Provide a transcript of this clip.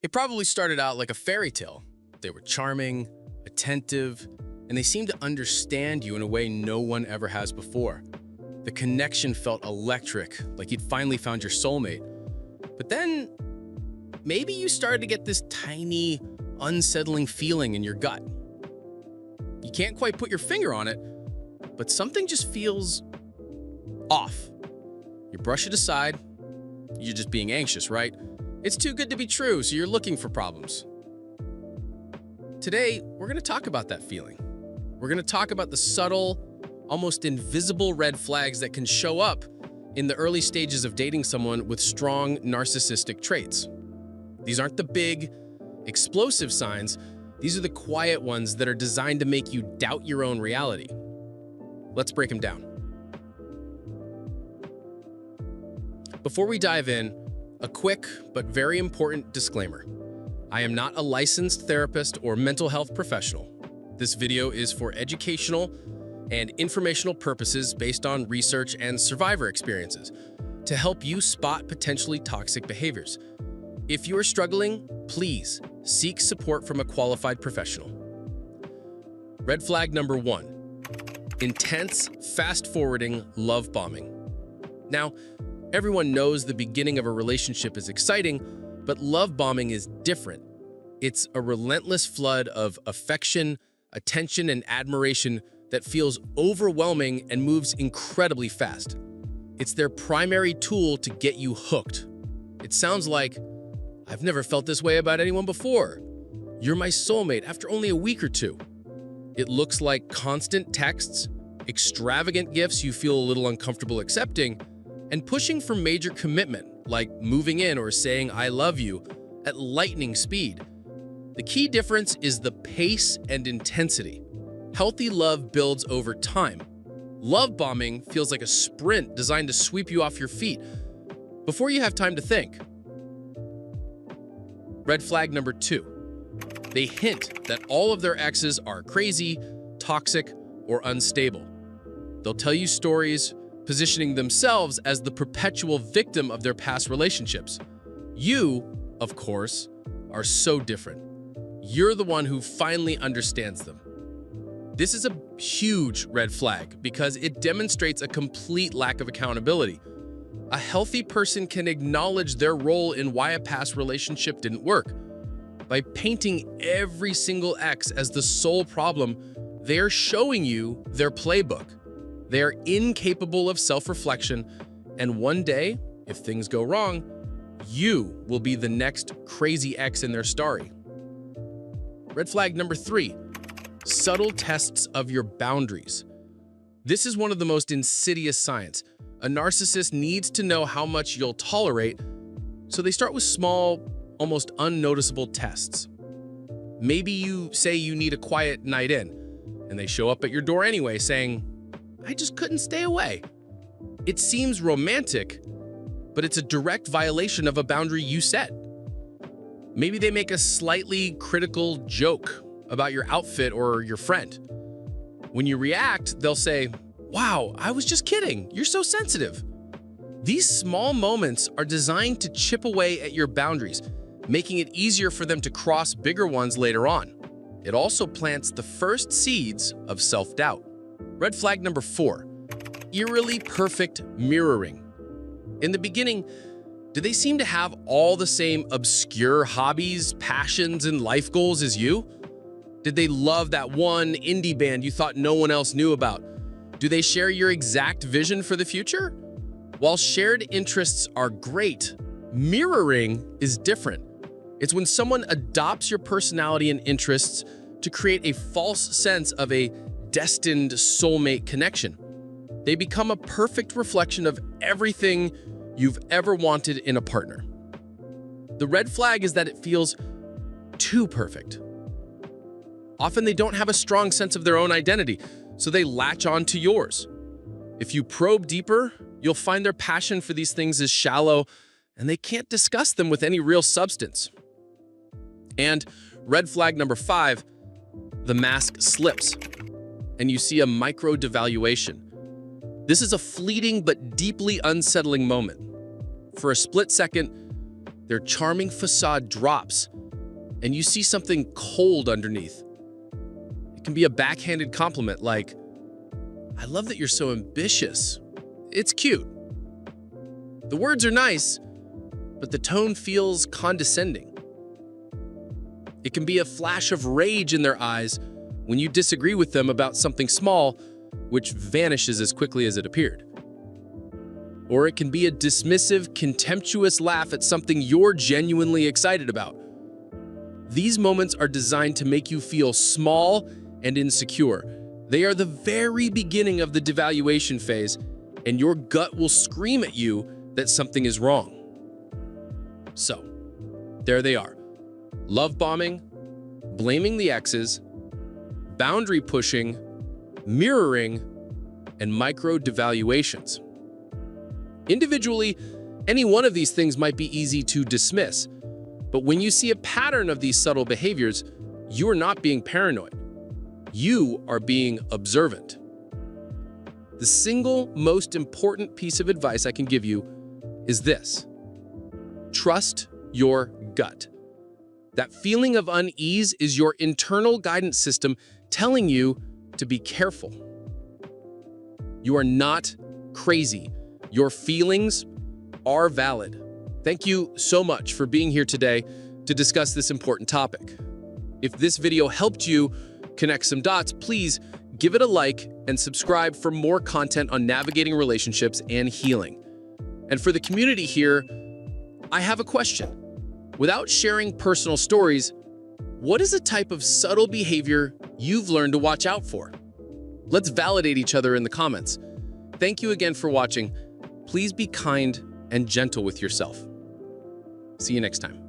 It probably started out like a fairy tale. They were charming, attentive, and they seemed to understand you in a way no one ever has before. The connection felt electric, like you'd finally found your soulmate. But then, maybe you started to get this tiny, unsettling feeling in your gut. You can't quite put your finger on it, but something just feels off. You brush it aside. You're just being anxious, right? It's too good to be true, so you're looking for problems. Today, we're going to talk about that feeling. We're going to talk about the subtle, almost invisible red flags that can show up in the early stages of dating someone with strong narcissistic traits. These aren't the big, explosive signs. These are the quiet ones that are designed to make you doubt your own reality. Let's break them down. Before we dive in, a quick but very important disclaimer. I am not a licensed therapist or mental health professional. This video is for educational and informational purposes based on research and survivor experiences to help you spot potentially toxic behaviors. If you are struggling, please seek support from a qualified professional. Red flag number 1, intense, fast-forwarding love bombing. Now, everyone knows the beginning of a relationship is exciting, but love bombing is different. It's a relentless flood of affection, attention, and admiration that feels overwhelming and moves incredibly fast. It's their primary tool to get you hooked. It sounds like, "I've never felt this way about anyone before. You're my soulmate after only a week or two." It looks like constant texts, extravagant gifts you feel a little uncomfortable accepting, and pushing for major commitment, like moving in or saying "I love you" at lightning speed. The key difference is the pace and intensity. Healthy love builds over time. Love bombing feels like a sprint designed to sweep you off your feet before you have time to think. Red flag number 2. They hint that all of their exes are crazy, toxic, or unstable. They'll tell you stories, positioning themselves as the perpetual victim of their past relationships. You, of course, are so different. You're the one who finally understands them. This is a huge red flag because it demonstrates a complete lack of accountability. A healthy person can acknowledge their role in why a past relationship didn't work. By painting every single ex as the sole problem, they're showing you their playbook. They are incapable of self-reflection, and one day, if things go wrong, you will be the next crazy ex in their story. Red flag number 3, subtle tests of your boundaries. This is one of the most insidious signs. A narcissist needs to know how much you'll tolerate, so they start with small, almost unnoticeable tests. Maybe you say you need a quiet night in, and they show up at your door anyway saying, "I just couldn't stay away." It seems romantic, but it's a direct violation of a boundary you set. Maybe they make a slightly critical joke about your outfit or your friend. When you react, they'll say, "Wow, I was just kidding. You're so sensitive." These small moments are designed to chip away at your boundaries, making it easier for them to cross bigger ones later on. It also plants the first seeds of self-doubt. Red flag number 4, eerily perfect mirroring. In the beginning, do they seem to have all the same obscure hobbies, passions, and life goals as you? Did they love that one indie band you thought no one else knew about? Do they share your exact vision for the future? While shared interests are great, mirroring is different. It's when someone adopts your personality and interests to create a false sense of a destined soulmate connection. They become a perfect reflection of everything you've ever wanted in a partner. The red flag is that it feels too perfect. Often they don't have a strong sense of their own identity, so they latch on to yours. If you probe deeper, you'll find their passion for these things is shallow, and they can't discuss them with any real substance. And red flag number 5, the mask slips, and you see a micro devaluation. This is a fleeting but deeply unsettling moment. For a split second, Their charming facade drops, and you see something cold underneath. It can be a backhanded compliment like, "I love that you're so ambitious. It's cute." The words are nice, but the tone feels condescending. It can be a flash of rage in their eyes when you disagree with them about something small, which vanishes as quickly as it appeared. Or it can be a dismissive, contemptuous laugh at something you're genuinely excited about. These moments are designed to make you feel small and insecure. They are the very beginning of the devaluation phase, and your gut will scream at you that something is wrong. So, there they are. Love bombing, blaming the exes, boundary pushing, mirroring, and micro devaluations. Individually, any one of these things might be easy to dismiss, but when you see a pattern of these subtle behaviors, you are not being paranoid. You are being observant. The single most important piece of advice I can give you is this: trust your gut. That feeling of unease is your internal guidance system telling you to be careful. You are not crazy. Your feelings are valid. Thank you so much for being here today to discuss this important topic. If this video helped you connect some dots, please give it a like and subscribe for more content on navigating relationships and healing. And for the community here, I have a question. Without sharing personal stories, what is a type of subtle behavior you've learned to watch out for? Let's validate each other in the comments. Thank you again for watching. Please be kind and gentle with yourself. See you next time.